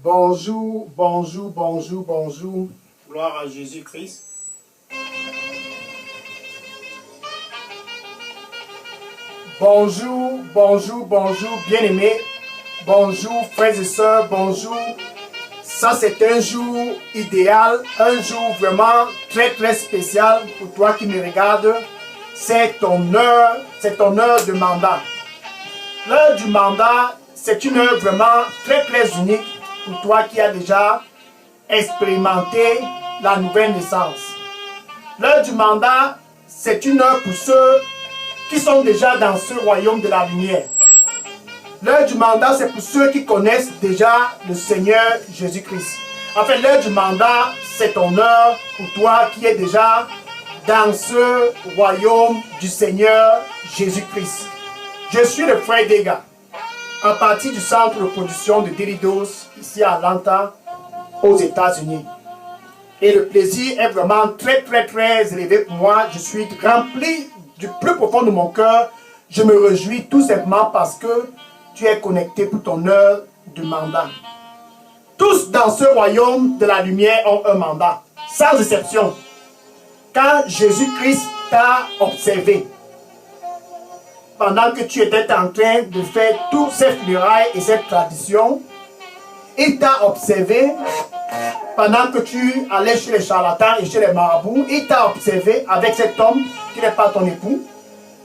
Bonjour, bonjour, bonjour, bonjour. Gloire à Jésus-Christ. Bonjour, bonjour, bonjour, bien-aimés. Bonjour, frères et sœurs, bonjour. Ça, c'est un jour idéal, un jour vraiment très, très spécial pour toi qui me regardes. C'est ton heure de mandat. L'heure du mandat, c'est une heure vraiment très, très unique pour toi qui as déjà expérimenté la nouvelle naissance. L'heure du mandat, c'est une heure pour ceux qui sont déjà dans ce royaume de la lumière. L'heure du mandat, c'est pour ceux qui connaissent déjà le Seigneur Jésus-Christ. En fait, l'heure du mandat, c'est ton heure pour toi qui es déjà dans ce royaume du Seigneur Jésus-Christ. Je suis le frère Dega, en partie du centre de production de Delidos, ici à Atlanta, aux États-Unis. Et le plaisir est vraiment très, très, très élevé pour moi. Je suis rempli du plus profond de mon cœur. Je me réjouis tout simplement parce que tu es connecté pour ton heure de mandat. Tous dans ce royaume de la lumière ont un mandat, sans exception. Quand Jésus-Christ t'a observé, pendant que tu étais en train de faire toutes ces funérailles et cette tradition, il t'a observé pendant que tu allais chez les charlatans et chez les marabouts. Il t'a observé avec cet homme qui n'est pas ton époux,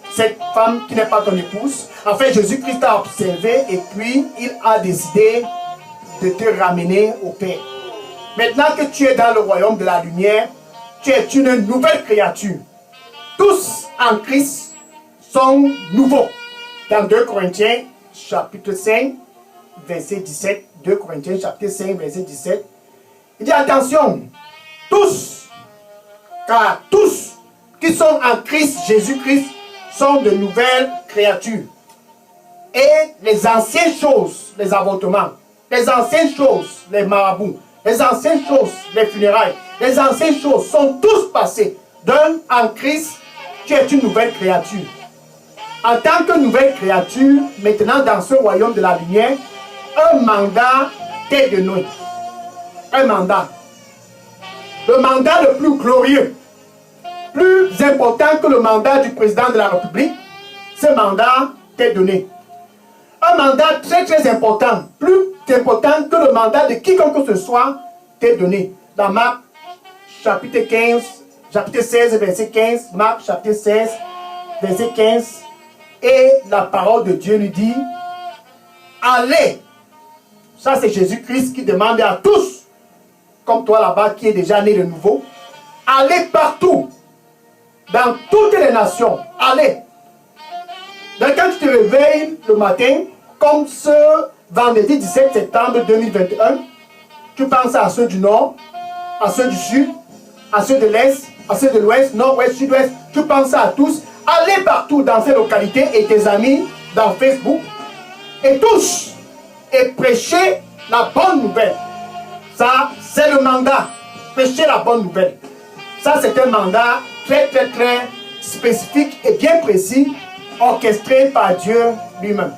cette femme qui n'est pas ton épouse. En fait, Jésus-Christ t'a observé et puis il a décidé de te ramener au Père. Maintenant que tu es dans le royaume de la lumière, tu es une nouvelle créature. Tous en Christ sont nouveaux. Dans 2 Corinthiens chapitre 5, verset 17, 2 Corinthiens chapitre 5, verset 17, il dit attention, tous, car tous qui sont en Christ Jésus-Christ sont de nouvelles créatures. Et les anciennes choses, les avortements, les anciennes choses, les marabouts, les anciennes choses, les funérailles, les anciennes choses sont tous passées. Donc en Christ, tu es une nouvelle créature. En tant que nouvelle créature, maintenant dans ce royaume de la lumière, un mandat t'est donné. Un mandat. Le mandat le plus glorieux, plus important que le mandat du président de la République, ce mandat t'est donné. Un mandat très très important, plus important que le mandat de quiconque que ce soit, t'est donné. Dans Marc chapitre 15, chapitre 16, verset 15, Marc chapitre 16, verset 15, et la parole de Dieu lui dit, allez. Ça c'est Jésus-Christ qui demande à tous, comme toi là-bas qui est déjà né de nouveau, allez partout, dans toutes les nations, allez. Donc quand tu te réveilles le matin, comme ce vendredi 17 septembre 2021, tu penses à ceux du nord, à ceux du sud, à ceux de l'est, à ceux de l'ouest, nord-ouest, sud-ouest, tu penses à tous, allez partout dans ces localités et tes amis dans Facebook, et tous, et prêcher la bonne nouvelle. Ça, c'est le mandat, prêcher la bonne nouvelle. Ça, c'est un mandat très, très, très spécifique et bien précis, orchestré par Dieu lui-même.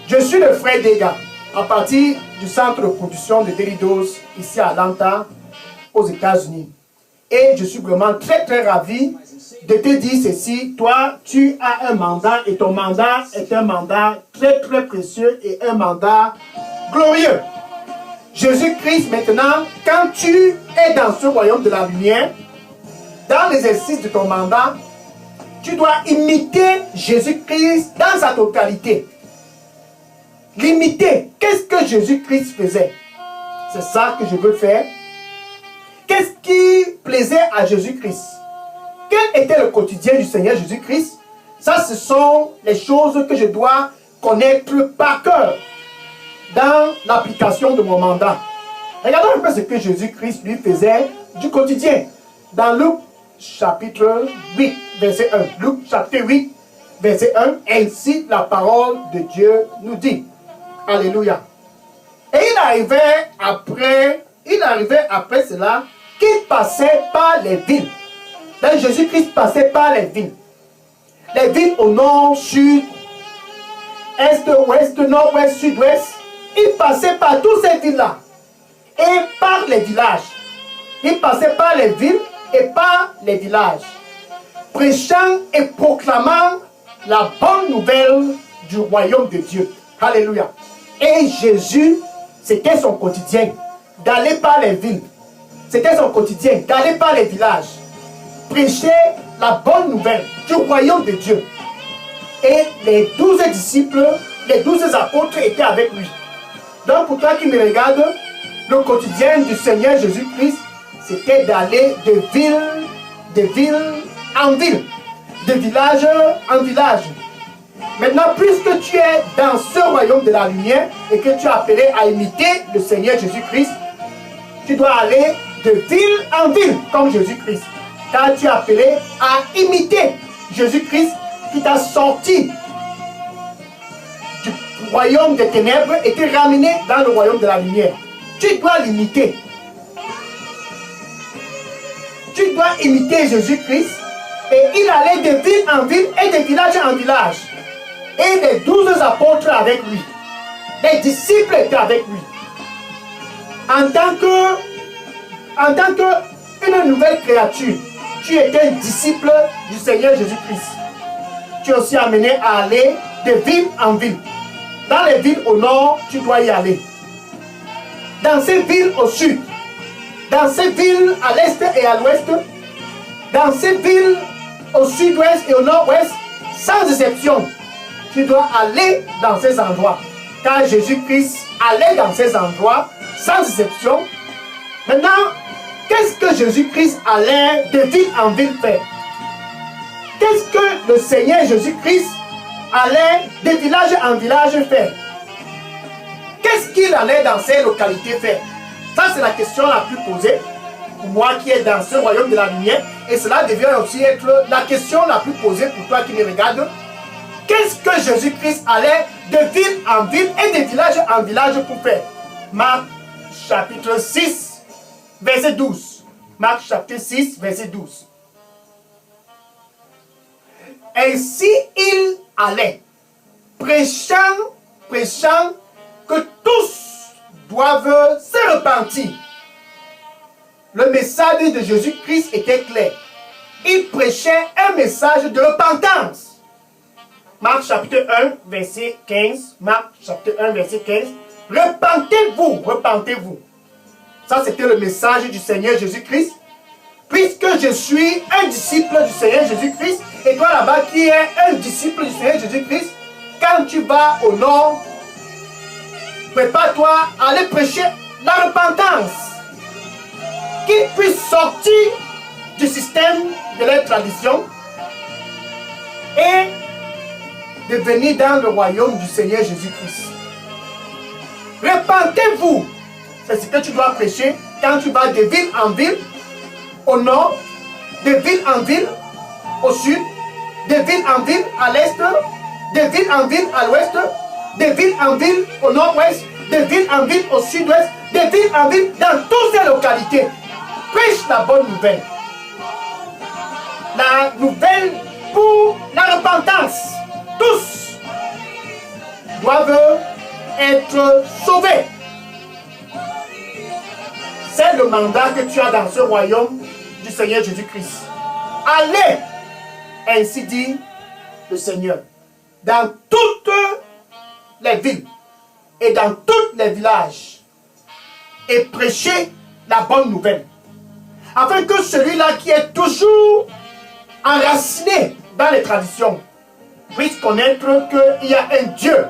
Je suis le frère Dega, à partir du centre de production de Delidos, ici à Atlanta, aux États-Unis. Et je suis vraiment très, très ravi de te dire ceci. Toi, tu as un mandat et ton mandat est un mandat très, très précieux et un mandat glorieux. Jésus-Christ, maintenant, quand tu es dans ce royaume de la lumière, dans l'exercice de ton mandat, tu dois imiter Jésus-Christ dans sa totalité. L'imiter. Qu'est-ce que Jésus-Christ faisait? C'est ça que je veux faire. Qu'est-ce qui plaisait à Jésus-Christ? Quel était le quotidien du Seigneur Jésus-Christ? Ça, ce sont les choses que je dois connaître par cœur dans l'application de mon mandat. Regardons un peu ce que Jésus-Christ lui faisait du quotidien. Dans Luc chapitre 8, verset 1. Luc chapitre 8, verset 1. Ainsi la parole de Dieu nous dit. Alléluia. Et il arrivait après cela qu'il passait par les villes. Donc Jésus-Christ passait par les villes. Les villes au nord, sud, est, ouest, nord-ouest, sud-ouest. Il passait par toutes ces villes-là. et par les villages. Il passait par les villes et par les villages, prêchant et proclamant la bonne nouvelle du royaume de Dieu. Alléluia. Et Jésus, c'était son quotidien, d'aller par les villes. C'était son quotidien, d'aller par les villages, prêcher la bonne nouvelle du royaume de Dieu. Et les 12 disciples, les 12 apôtres étaient avec lui. Donc pour toi qui me regardes, le quotidien du Seigneur Jésus-Christ, c'était d'aller de ville en ville, de village en village. Maintenant, puisque tu es dans ce royaume de la lumière et que tu es appelé à imiter le Seigneur Jésus-Christ, tu dois aller de ville en ville comme Jésus-Christ. Car tu es appelé à imiter Jésus-Christ qui t'a sorti du royaume des ténèbres et t'est ramené dans le royaume de la lumière. Tu dois l'imiter. Tu dois imiter Jésus-Christ. Et il allait de ville en ville et de village en village. Et les 12 apôtres avec lui. Les disciples étaient avec lui. En tant qu'une nouvelle créature, tu étais un disciple du Seigneur Jésus-Christ. Tu es aussi amené à aller de ville en ville. Dans les villes au nord, tu dois y aller. Dans ces villes au sud, dans ces villes à l'est et à l'ouest, dans ces villes au sud-ouest et au nord-ouest, sans exception, tu dois aller dans ces endroits. Car Jésus-Christ allait dans ces endroits, sans exception. Maintenant, qu'est-ce que Jésus-Christ allait de ville en ville faire? Qu'est-ce que le Seigneur Jésus-Christ allait de village en village faire? Qu'est-ce qu'il allait dans ces localités faire? Ça, c'est la question la plus posée pour moi qui est dans ce royaume de la lumière. Et cela devient aussi être la question la plus posée pour toi qui me regardes. Qu'est-ce que Jésus-Christ allait de ville en ville et de village en village pour faire? Marc chapitre 6, verset 12. Marc chapitre 6, verset 12. Ainsi il allait, prêchant que tous doivent se repentir. Le message de Jésus-Christ était clair. Il prêchait un message de repentance. Marc chapitre 1, verset 15. Marc chapitre 1, verset 15. Repentez-vous, repentez-vous. Ça, c'était le message du Seigneur Jésus-Christ. Puisque je suis un disciple du Seigneur Jésus-Christ, et toi là-bas qui es un disciple du Seigneur Jésus-Christ, quand tu vas au nord, prépare-toi à aller prêcher la repentance. Qu'ils puissent sortir du système de leur tradition et de venir dans le royaume du Seigneur Jésus-Christ. Repentez-vous. C'est ce que tu dois prêcher quand tu vas de ville en ville, au nord, de ville en ville, au sud, de ville en ville à l'est, de ville en ville à l'ouest, de ville en ville au nord-ouest, de ville en ville au sud-ouest, de ville en ville dans toutes ces localités. Prêche la bonne nouvelle. La nouvelle pour la repentance. Tous doivent être sauvés. C'est le mandat que tu as dans ce royaume du Seigneur Jésus-Christ. Allez, ainsi dit le Seigneur, dans toutes les villes et dans tous les villages et prêchez la bonne nouvelle. Afin que celui-là qui est toujours enraciné dans les traditions puisse connaître qu'il y a un Dieu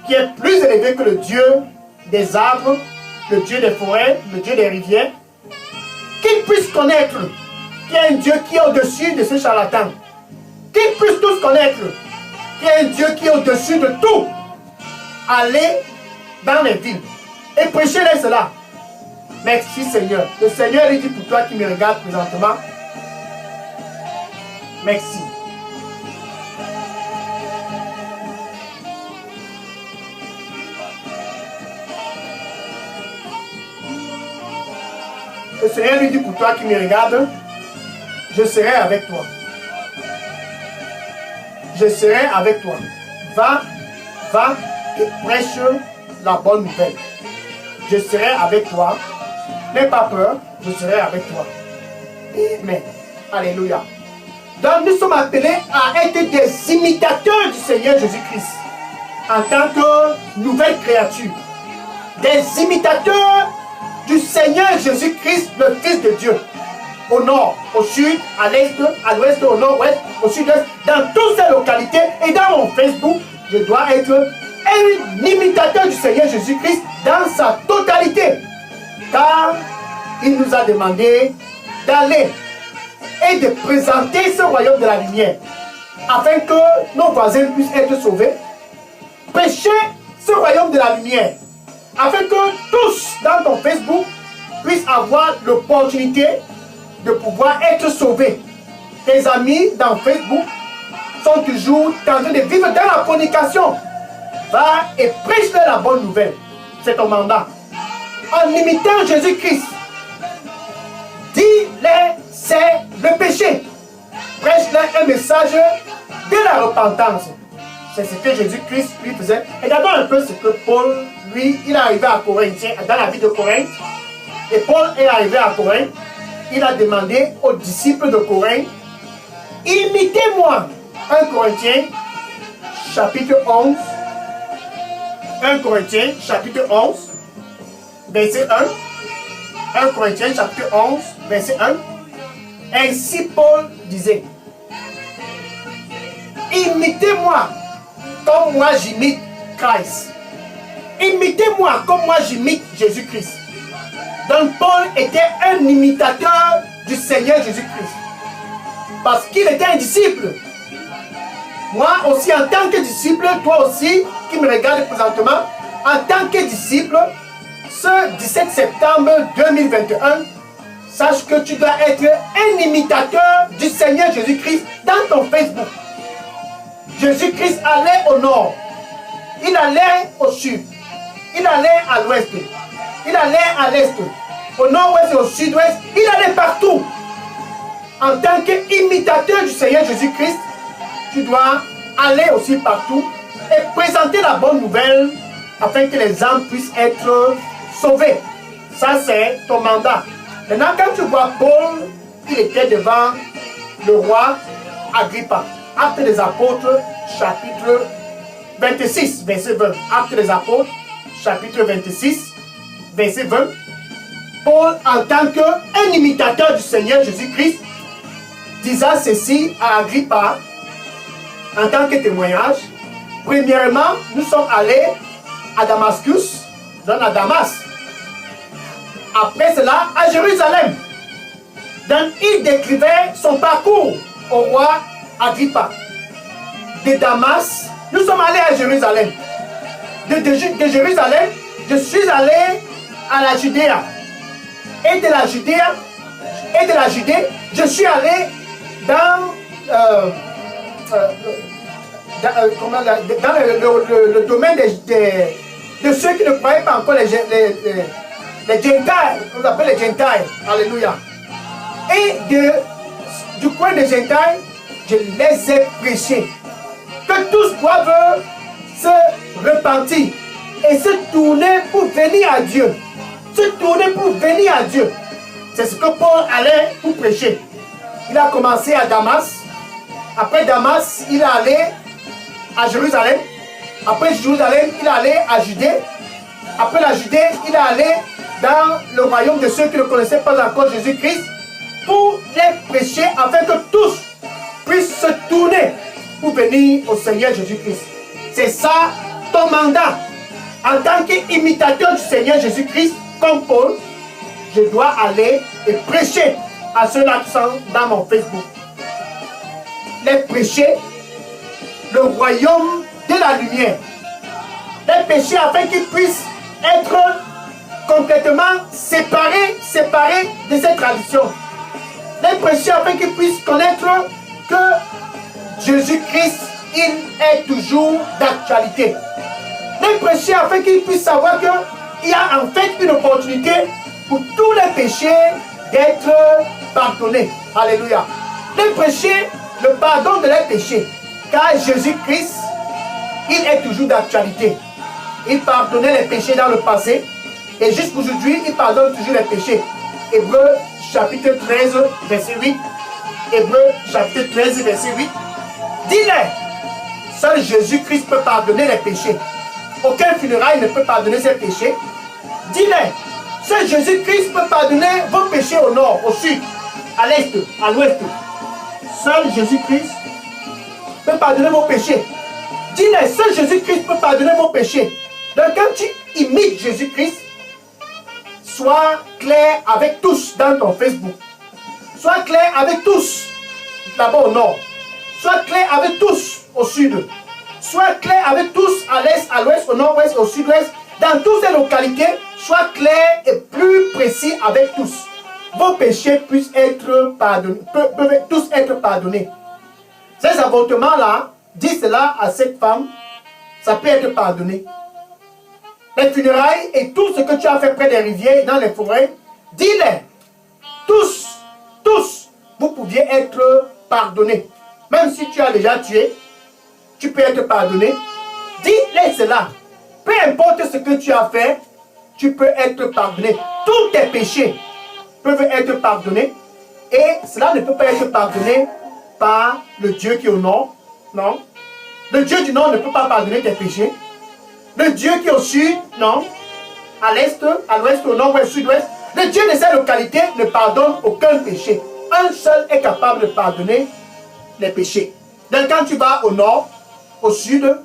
qui est plus élevé que le Dieu des arbres, le Dieu des forêts, le Dieu des rivières. Qu'ils puissent connaître qu'il y a un Dieu qui est au-dessus de ce charlatan. Qu'ils puissent tous connaître qu'il y a un Dieu qui est au-dessus de tout. Allez dans les villes et prêchez-les cela. Merci Seigneur. Le Seigneur, il dit pour toi qui me regarde présentement, merci. Le Seigneur lui dit pour toi qui me regarde, je serai avec toi. Je serai avec toi. Va et prêche la bonne nouvelle. je serai avec toi. N'aie pas peur, je serai avec toi. Amen. Alléluia. Donc nous sommes appelés à être des imitateurs du Seigneur Jésus-Christ en tant que nouvelle créature. Des imitateurs du Seigneur Jésus-Christ, le Fils de Dieu. Au nord, au sud, à l'est, à l'ouest, au nord-ouest, au sud-est, dans toutes ces localités. Et dans mon Facebook, je dois être un imitateur du Seigneur Jésus-Christ dans sa totalité. Car il nous a demandé d'aller et de présenter ce royaume de la lumière afin que nos voisins puissent être sauvés. Prêcher ce royaume de la lumière afin que tous dans ton Facebook puissent avoir l'opportunité de pouvoir être sauvés. Tes amis dans Facebook sont toujours en train de vivre dans la fornication. Va et prêche-leur la bonne nouvelle. C'est ton mandat. En imitant Jésus-Christ, dis-leur c'est le péché. Prêche-leur un message de la repentance. C'est ce que Jésus-Christ lui faisait. Regardons un peu ce que Paul, lui, il est arrivé à Corinthiens, dans la ville de Corinthe. Et Paul est arrivé à Corinthe. Il a demandé aux disciples de Corinthe, imitez-moi. 1 Corinthiens, chapitre 11. 1 Corinthiens, chapitre 11, verset 1. 1 Corinthiens, chapitre 11, verset 1. Ainsi Paul disait, imitez-moi comme moi j'imite Christ. Imitez-moi comme moi j'imite Jésus-Christ. Donc Paul était un imitateur du Seigneur Jésus-Christ. Parce qu'il était un disciple. Moi aussi en tant que disciple, toi aussi qui me regarde présentement, en tant que disciple, ce 17 septembre 2021, sache que tu dois être un imitateur du Seigneur Jésus-Christ dans ton Facebook. Jésus-Christ allait au nord, il allait au sud, il allait à l'ouest, il allait à l'est, au nord-ouest et au sud-ouest, il allait partout. En tant qu'imitateur du Seigneur Jésus-Christ, tu dois aller aussi partout et présenter la bonne nouvelle afin que les âmes puissent être sauvées. Ça, c'est ton mandat. Maintenant, quand tu vois Paul, il était devant le roi Agrippa. Actes des Apôtres, chapitre 26, verset 20. Actes des Apôtres, chapitre 26, verset 20. Paul, en tant qu'un imitateur du Seigneur Jésus-Christ, disant ceci à Agrippa, en tant que témoignage. Premièrement, nous sommes allés à Damascus, donc à Damas. Après cela, à Jérusalem. Donc, il décrivait son parcours au roi Agrippa. De Damas, nous sommes allés à Jérusalem. De Jérusalem, je suis allé à la Judée. Et de la Judée, je suis allé dans le domaine de ceux qui ne croyaient pas encore les Gentiles, on appelle les Gentiles, alléluia. Et du coin des Gentiles, je les ai prêchés. Que tous doivent se repentir et se tourner pour venir à Dieu. Se tourner pour venir à Dieu. C'est ce que Paul allait pour prêcher. Il a commencé à Damas. Après Damas, il est allé à Jérusalem. Après Jérusalem, il est allé à Judée. Après la Judée, il est allé dans le royaume de ceux qui ne connaissaient pas encore Jésus-Christ pour les prêcher afin que tous puissent se tourner pour venir au Seigneur Jésus-Christ. C'est ça ton mandat. En tant qu'imitateur du Seigneur Jésus-Christ, comme Paul, je dois aller et prêcher à ceux-là qui sont dans mon Facebook. Les prêcher le royaume de la lumière. Les prêcher afin qu'ils puissent être complètement séparés de cette tradition. Les prêcher afin qu'ils puissent connaître que Jésus-Christ, il est toujours d'actualité. Les prêcher afin qu'ils puissent savoir qu'il y a en fait une opportunité pour tous les péchés d'être pardonnés. Alléluia. Les prêcher le pardon de leurs péchés. Car Jésus-Christ, il est toujours d'actualité. Il pardonnait les péchés dans le passé. Et jusqu'aujourd'hui, il pardonne toujours les péchés. Hébreux chapitre 13, verset 8. Hébreux chapitre 13, verset 8. Dis-les, seul Jésus-Christ peut pardonner les péchés. Aucun funérail ne peut pardonner ses péchés. Dis-les, seul Jésus-Christ peut pardonner vos péchés au nord, au sud, à l'est, à l'ouest. Seul Jésus-Christ peut pardonner vos péchés. Dis-les, seul Jésus-Christ peut pardonner vos péchés. Donc quand tu imites Jésus-Christ, sois clair avec tous dans ton Facebook. Sois clair avec tous là-bas au nord. Sois clair avec tous au sud. Sois clair avec tous à l'est, à l'ouest, au nord-ouest, au sud-ouest. Dans toutes ces localités, sois clair et plus précis avec tous. Vos péchés puissent être pardonnés, peuvent tous être pardonnés. Ces avortements-là, dis cela à cette femme, ça peut être pardonné. Les funérailles et tout ce que tu as fait près des rivières, dans les forêts, dis-les, tous, vous pouviez être pardonnés. Même si tu as déjà tué, tu peux être pardonné. Dis-les cela. Peu importe ce que tu as fait, tu peux être pardonné. Tous tes péchés peuvent être pardonnés. Et cela ne peut pas être pardonné par le Dieu qui est au nord. Non. Le Dieu du nord ne peut pas pardonner tes péchés. Le Dieu qui est au sud, non. À l'est, à l'ouest, au nord, au sud-ouest. Le Dieu de ces localités ne pardonne aucun péché. Un seul est capable de pardonner les péchés. Donc quand tu vas au nord, au sud,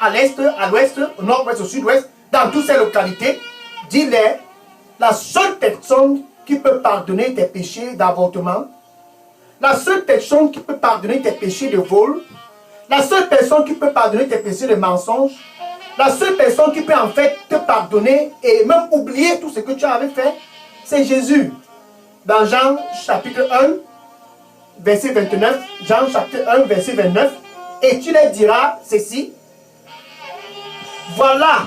à l'est, à l'ouest, au nord-ouest, au sud-ouest, dans toutes ces localités, dis-les, la seule personne qui peut pardonner tes péchés d'avortement, la seule personne qui peut pardonner tes péchés de vol, la seule personne qui peut pardonner tes péchés de mensonge, la seule personne qui peut en fait te pardonner et même oublier tout ce que tu avais fait, c'est Jésus. Dans Jean chapitre 1, verset 29, Jean chapitre 1, verset 29, et tu leur diras ceci, voilà,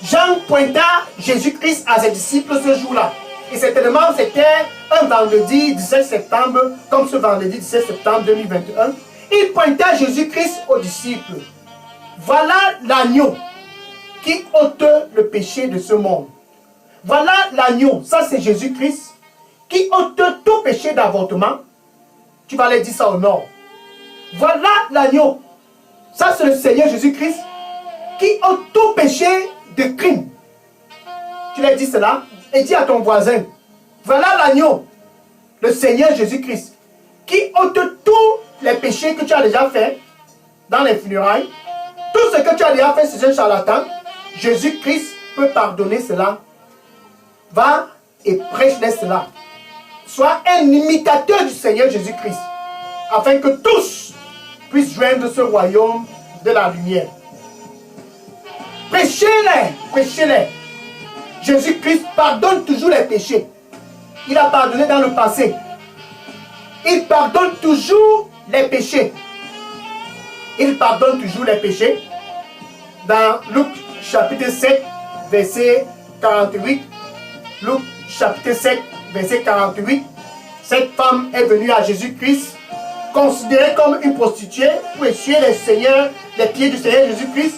Jean pointa Jésus-Christ à ses disciples ce jour-là. Et certainement, c'était un vendredi 17 septembre, comme ce vendredi 17 septembre 2021. Il pointa Jésus-Christ aux disciples. Voilà l'agneau qui ôte le péché de ce monde. Voilà l'agneau, ça c'est Jésus-Christ, qui ôte tout péché d'avortement. Tu vas aller dire ça au nord. Voilà l'agneau, ça c'est le Seigneur Jésus-Christ, qui ôte tout péché de crime. Tu leur dis cela et dis à ton voisin, voilà l'agneau, le Seigneur Jésus-Christ, qui ôte tous les péchés que tu as déjà fait dans les funérailles. Tout ce que tu as déjà fait, c'est un charlatan. Jésus-Christ peut pardonner cela. Va et prêche-les cela. Sois un imitateur du Seigneur Jésus-Christ, afin que tous puissent joindre ce royaume de la lumière. Prêchez-les, prêchez-les. Jésus-Christ pardonne toujours les péchés. Il a pardonné dans le passé. Il pardonne toujours les péchés. Il pardonne toujours les péchés. Dans Luc chapitre 7, verset 48, Luc chapitre 7, verset 48, cette femme est venue à Jésus-Christ, considérée comme une prostituée, pour essuyer les pieds du Seigneur Jésus-Christ.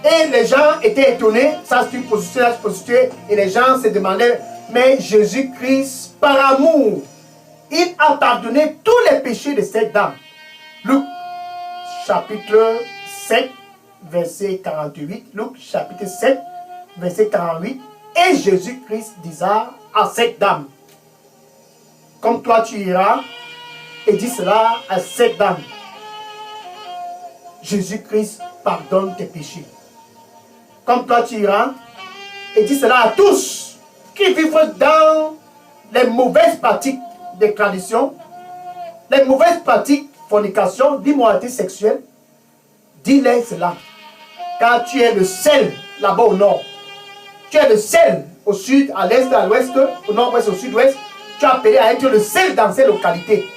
Et les gens étaient étonnés, ça c'est une prostituée, et les gens se demandaient, mais Jésus-Christ, par amour, il a pardonné tous les péchés de cette dame. Luc chapitre 7, verset 48. Luc chapitre 7, verset 48. Et Jésus-Christ disa à cette dame, comme toi tu iras et dis cela à cette dame, Jésus-Christ pardonne tes péchés. Comme toi tu iras et dis cela à tous qui vivent dans les mauvaises pratiques des traditions, les mauvaises pratiques, fornication, d'immoralité sexuelle. Dis-les cela. Car tu es le seul là-bas au nord. Tu es le seul au sud, à l'est, à l'ouest, au nord-ouest, au sud-ouest. Tu as appelé à être le seul dans ces localités.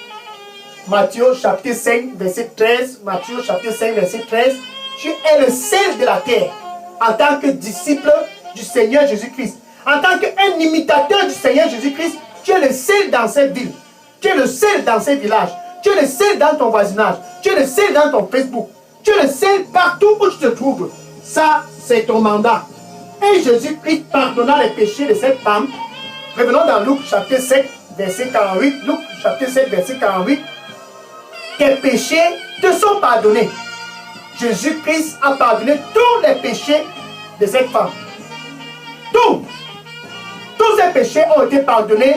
Matthieu chapitre 5, verset 13. Matthieu chapitre 5, verset 13. Tu es le seul de la terre en tant que disciple du Seigneur Jésus-Christ. En tant qu'un imitateur du Seigneur Jésus-Christ, tu es le seul dans cette ville. Tu es le seul dans ces villages. Tu es le seul dans ton voisinage. Tu es le seul dans ton Facebook. Tu es le seul partout où tu te trouves. Ça, c'est ton mandat. Et Jésus-Christ pardonna les péchés de cette femme. Revenons dans Luc chapitre 7, verset 48. Luc chapitre 7, verset 48. Tes péchés te sont pardonnés. Jésus-Christ a pardonné tous les péchés de cette femme. Tous ces péchés ont été pardonnés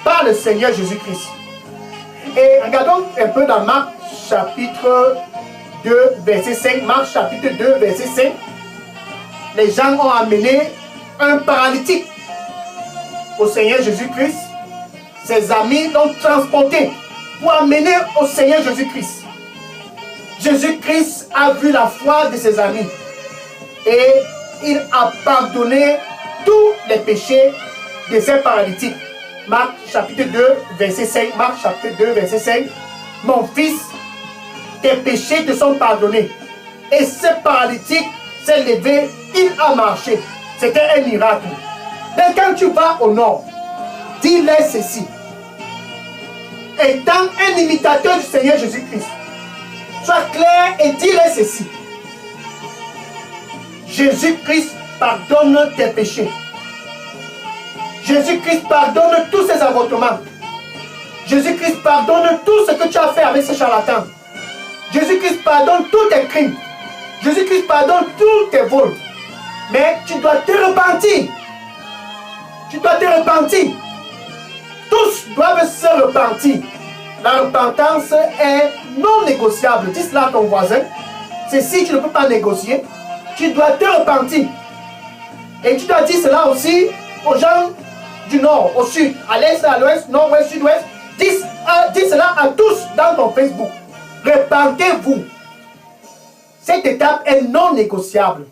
par le Seigneur Jésus-Christ. Et regardons un peu dans Marc chapitre 2, verset 5. Marc chapitre 2, verset 5. Les gens ont amené un paralytique au Seigneur Jésus-Christ. Ses amis l'ont transporté pour amener au Seigneur Jésus-Christ. Jésus-Christ a vu la foi de ses amis et il a pardonné tous les péchés de ces paralytiques. Marc chapitre 2, verset 5. Marc chapitre 2, verset 5. Mon fils, tes péchés te sont pardonnés. Et ce paralytique s'est levé, il a marché. C'était un miracle. Mais quand tu vas au nord, dis-leur ceci. Étant un imitateur du Seigneur Jésus-Christ, sois clair et dis-leur ceci. Jésus-Christ pardonne tes péchés. Jésus-Christ pardonne tous ces avortements. Jésus-Christ pardonne tout ce que tu as fait avec ces charlatans. Jésus-Christ pardonne tous tes crimes. Jésus-Christ pardonne tous tes vols. Mais tu dois te repentir. Tu dois te repentir. Tous doivent se repentir. La repentance est non négociable. Dis cela à ton voisin. C'est si tu ne peux pas négocier, tu dois te repentir. Et tu dois dire cela aussi aux gens du nord, au sud, à l'est, à l'ouest, nord-ouest, sud-ouest. Dis cela à tous dans ton Facebook. Repentez-vous. Cette étape est non négociable.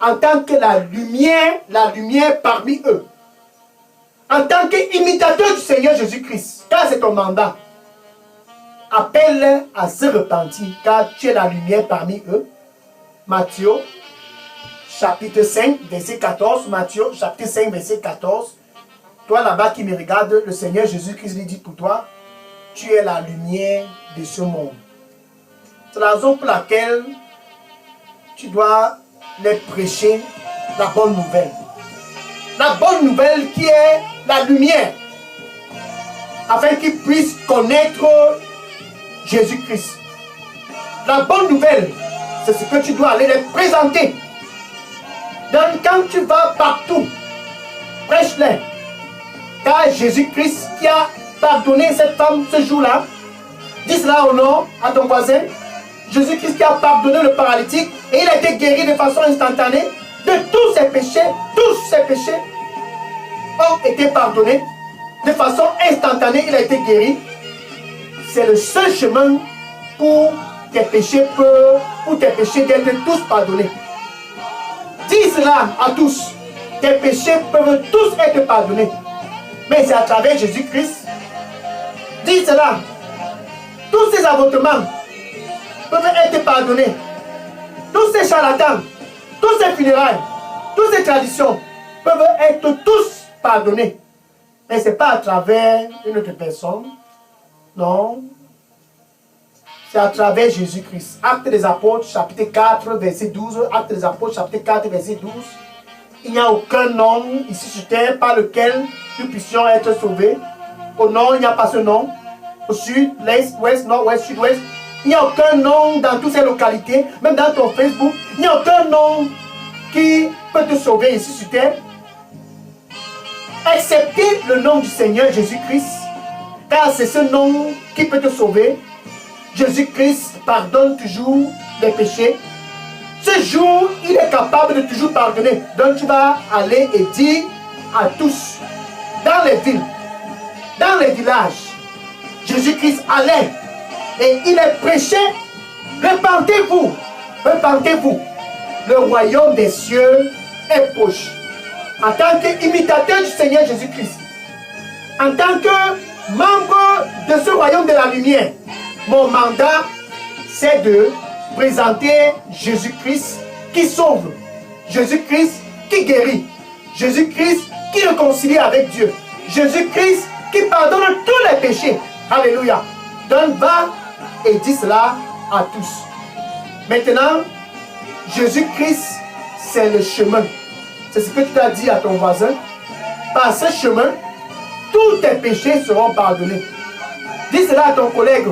En tant que la lumière parmi eux. En tant qu'imitateur du Seigneur Jésus-Christ, car c'est ton mandat. Appelle à se repentir, car tu es la lumière parmi eux. Matthieu, chapitre 5, verset 14. Matthieu, chapitre 5, verset 14. Toi là-bas qui me regarde, le Seigneur Jésus-Christ lui dit pour toi, tu es la lumière de ce monde. C'est la raison pour laquelle tu dois les prêcher la bonne nouvelle. La bonne nouvelle qui est la lumière. Afin qu'ils puissent connaître Jésus-Christ. La bonne nouvelle, c'est ce que tu dois aller les présenter. Donc quand tu vas partout, prêche-les. Car Jésus-Christ qui a pardonné cette femme ce jour-là, dis cela au nom à ton voisin. Jésus-Christ qui a pardonné le paralytique et il a été guéri de façon instantanée de tous ses péchés ont été pardonnés de façon instantanée, il a été guéri. C'est le seul chemin pour tes péchés d'être tous pardonnés. Dis cela à tous. Tes péchés peuvent tous être pardonnés. Mais c'est à travers Jésus-Christ. Dis cela. Tous ces avortements peuvent être pardonnés. Tous ces charlatans, tous ces funérailles, toutes ces traditions peuvent être tous pardonnés. Mais ce n'est pas à travers une autre personne. Non. C'est à travers Jésus-Christ. Actes des Apôtres, chapitre 4, verset 12. Actes des Apôtres, chapitre 4, verset 12. Il n'y a aucun nom ici sur terre par lequel nous puissions être sauvés. Au nord, il n'y a pas ce nom. Au sud, l'est, ouest, nord-ouest, sud-ouest. Il n'y a aucun nom dans toutes ces localités, même dans ton Facebook. Il n'y a aucun nom qui peut te sauver ici sur terre. Acceptez le nom du Seigneur Jésus-Christ, car c'est ce nom qui peut te sauver. Jésus-Christ pardonne toujours les péchés. Ce jour, il est capable de toujours pardonner. Donc tu vas aller et dire à tous, dans les villes, dans les villages, Jésus-Christ allait et il est prêché. Repentez-vous, repentez-vous. Le royaume des cieux est proche. En tant qu'imitateur du Seigneur Jésus-Christ, en tant que membre de ce royaume de la lumière, mon mandat, c'est de présenter Jésus-Christ qui sauve, Jésus-Christ qui guérit, Jésus-Christ qui réconcilie avec Dieu, Jésus-Christ qui pardonne tous les péchés. Alléluia. Donc va et dis cela à tous. Maintenant, Jésus-Christ, c'est le chemin. c'est ce que tu as dit à ton voisin. Par ce chemin, tous tes péchés seront pardonnés. Dis cela à ton collègue.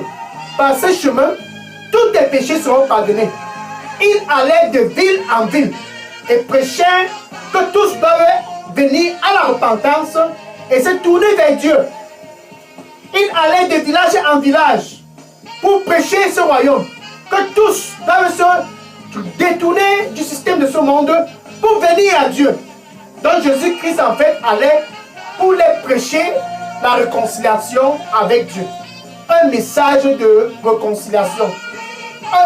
Par ce chemin, tous tes péchés seront pardonnés. Il allait de ville en ville et prêchait que tous doivent venir à la repentance et se tourner vers Dieu. Il allait de village en village pour prêcher ce royaume. Que tous doivent se détourner du système de ce monde pour venir à Dieu. Donc Jésus-Christ en fait allait pour les prêcher la réconciliation avec Dieu. Un message de réconciliation.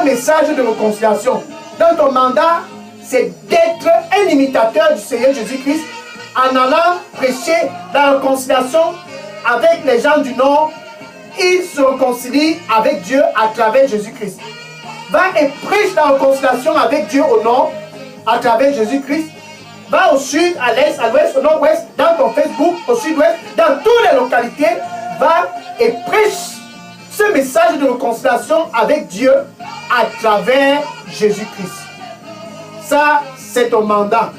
Un message de réconciliation. Dans ton mandat, c'est d'être un imitateur du Seigneur Jésus-Christ en allant prêcher la réconciliation avec les gens du Nord. Ils se réconcilient avec Dieu à travers Jésus-Christ. Va et prêche la réconciliation avec Dieu au Nord à travers Jésus-Christ. Va au sud, à l'est, à l'ouest, au nord-ouest, dans ton Facebook, au sud-ouest, dans toutes les localités. Va et prêche ce message de réconciliation avec Dieu à travers Jésus-Christ. Ça, c'est ton mandat.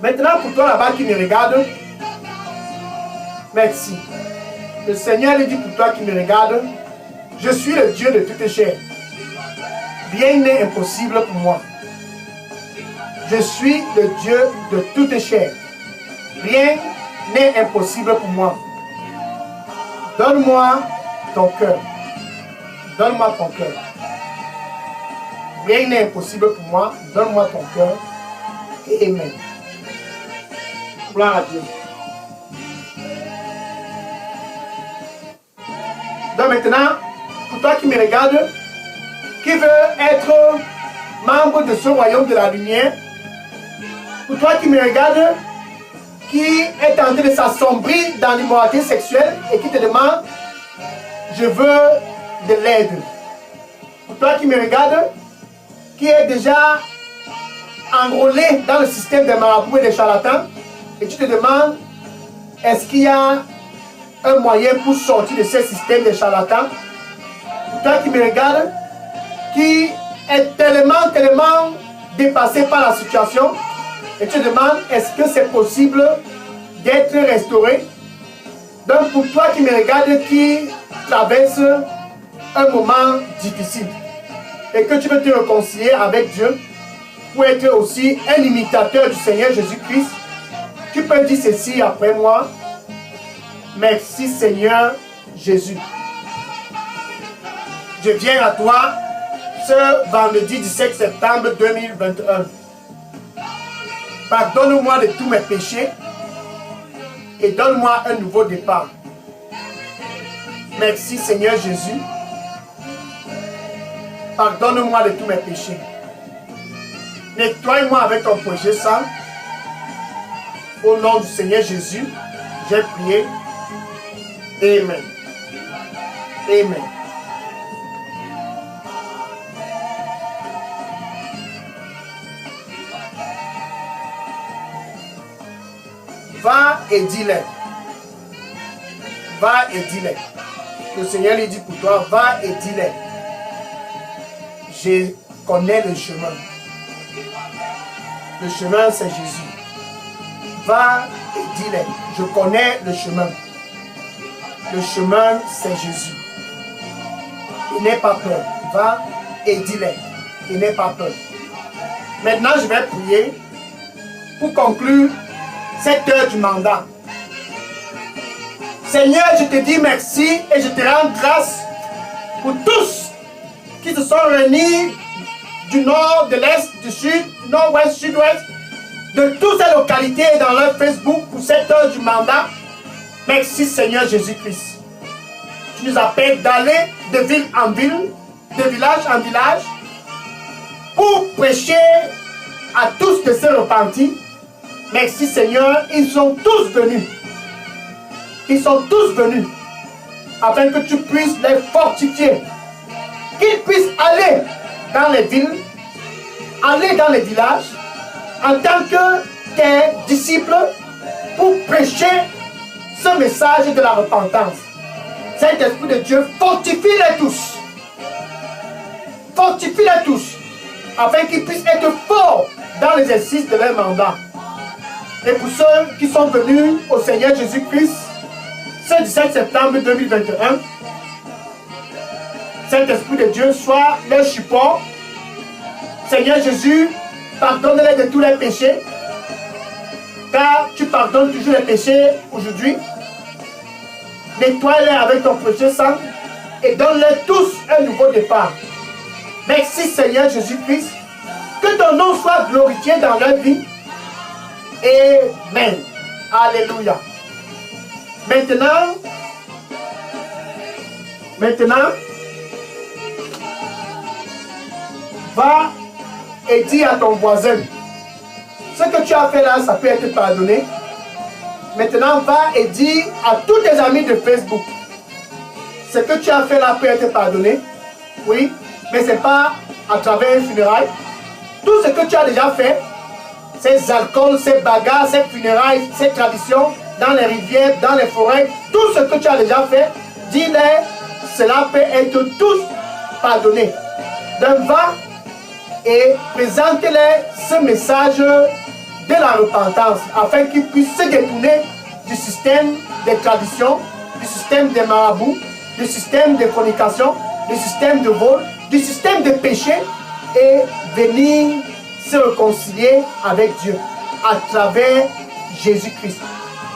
Maintenant, pour toi là-bas qui me regarde, merci. Le Seigneur lui dit pour toi qui me regarde, je suis le Dieu de toutes chair. Rien n'est impossible pour moi. Je suis le Dieu de toutes chair. Rien n'est impossible pour moi. Donne-moi ton cœur. Donne-moi ton cœur. Rien n'est impossible pour moi. Donne-moi ton cœur. Et amen. Gloire à Dieu. Donc maintenant, pour toi qui me regarde, qui veut être membre de ce royaume de la lumière, pour toi qui me regarde, qui est en train de s'assombrir dans l'immoralité sexuelle et qui te demande, je veux de l'aide. Pour toi qui me regarde, qui est déjà enrôlé dans le système des marabouts et des charlatans, et tu te demandes, est-ce qu'il y a un moyen pour sortir de ce système des charlatans? Pour toi qui me regarde, qui est tellement dépassé par la situation, et tu te demandes, est-ce que c'est possible d'être restauré? Donc pour toi qui me regarde, qui traverse un moment difficile, et que tu veux te réconcilier avec Dieu, pour être aussi un imitateur du Seigneur Jésus-Christ, tu peux dire ceci après moi. Merci Seigneur Jésus. Je viens à toi ce vendredi 17 septembre 2021. Pardonne-moi de tous mes péchés et donne-moi un nouveau départ. Merci Seigneur Jésus. Pardonne-moi de tous mes péchés. Nettoie-moi avec ton projet saint. Au nom du Seigneur Jésus, j'ai prié. Amen. Amen. Va et dis-le. Va et dis-le. Le Seigneur lui dit pour toi, va et dis-le. Je connais le chemin. Le chemin, c'est Jésus. Va et dis-le. Je connais le chemin. Le chemin, c'est Jésus. Il n'est pas peur. Va et dis-le. Il n'est pas peur. Maintenant, je vais prier pour conclure cette heure du mandat. Seigneur, je te dis merci et je te rends grâce pour tous qui se sont réunis du nord, de l'est, du sud, du nord-ouest, sud-ouest, de toutes ces localités dans leur Facebook pour cette heure du mandat. Merci Seigneur Jésus-Christ. Tu nous appelles d'aller de ville en ville, de village en village, pour prêcher à tous de se repentir. Merci Seigneur, ils sont tous venus. Ils sont tous venus afin que tu puisses les fortifier. Qu'ils puissent aller dans les villes, aller dans les villages en tant que tes disciples pour prêcher ce message de la repentance. Saint-Esprit de Dieu, fortifie-les tous. Fortifie-les tous afin qu'ils puissent être forts dans l'exercice de leur mandat. Et pour ceux qui sont venus au Seigneur Jésus-Christ, ce 17 septembre 2021, Saint-Esprit de Dieu soit leur support. Seigneur Jésus, pardonne-les de tous les péchés, car tu pardonnes toujours les péchés aujourd'hui. Nettoie-les avec ton précieux sang et donne-leur tous un nouveau départ. Merci Seigneur Jésus-Christ, que ton nom soit glorifié dans leur vie. Amen. Alléluia. Maintenant, va et dis à ton voisin, ce que tu as fait là, ça peut être pardonné. Maintenant, va et dis à tous tes amis de Facebook, ce que tu as fait là peut être pardonné. Oui, mais ce n'est pas à travers un funérail. Tout ce que tu as déjà fait, ces alcools, ces bagarres, ces funérailles, ces traditions, dans les rivières, dans les forêts, tout ce que tu as déjà fait, dis-les, cela peut être tous pardonné. Donc va et présente-les ce message de la repentance, afin qu'ils puissent se détourner du système des traditions, du système des marabouts, du système de fornication, du système de vol, du système de péché, et venir se réconcilier avec Dieu à travers Jésus-Christ.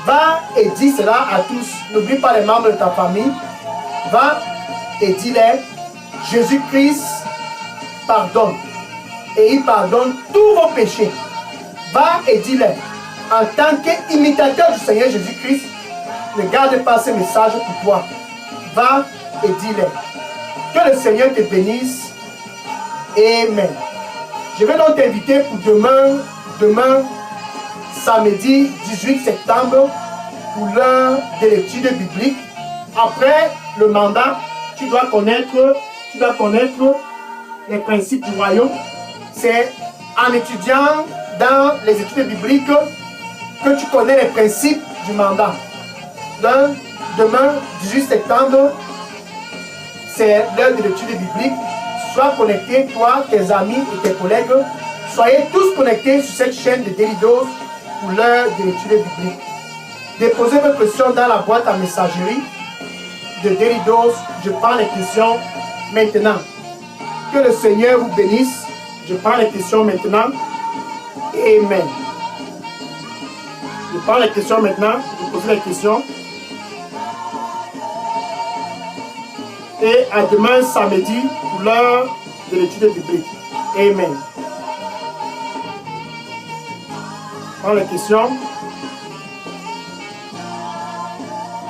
Va et dis cela à tous. N'oublie pas les membres de ta famille. Va et dis-les, Jésus-Christ pardonne. Et il pardonne tous vos péchés. Va et dis-les, en tant qu'imitateur du Seigneur Jésus-Christ, ne garde pas ce message pour toi. Va et dis-les. Que le Seigneur te bénisse. Amen. Je vais donc t'inviter pour demain, samedi 18 septembre, pour l'heure de l'étude biblique. Après le mandat, tu dois connaître les principes du royaume. C'est en étudiant dans les études bibliques que tu connais les principes du mandat. Donc, demain, 18 septembre, c'est l'heure de l'étude biblique. Sois connecté, toi, tes amis et tes collègues. Soyez tous connectés sur cette chaîne de Daily Dose pour l'heure de l'étude biblique. Déposez vos questions dans la boîte à messagerie de Daily Dose. Je prends les questions maintenant. Que le Seigneur vous bénisse. Je prends les questions maintenant. Amen. Je prends les questions maintenant. Je pose les questions. Et à demain samedi pour l'heure de l'étude biblique. Amen. Je prends les questions.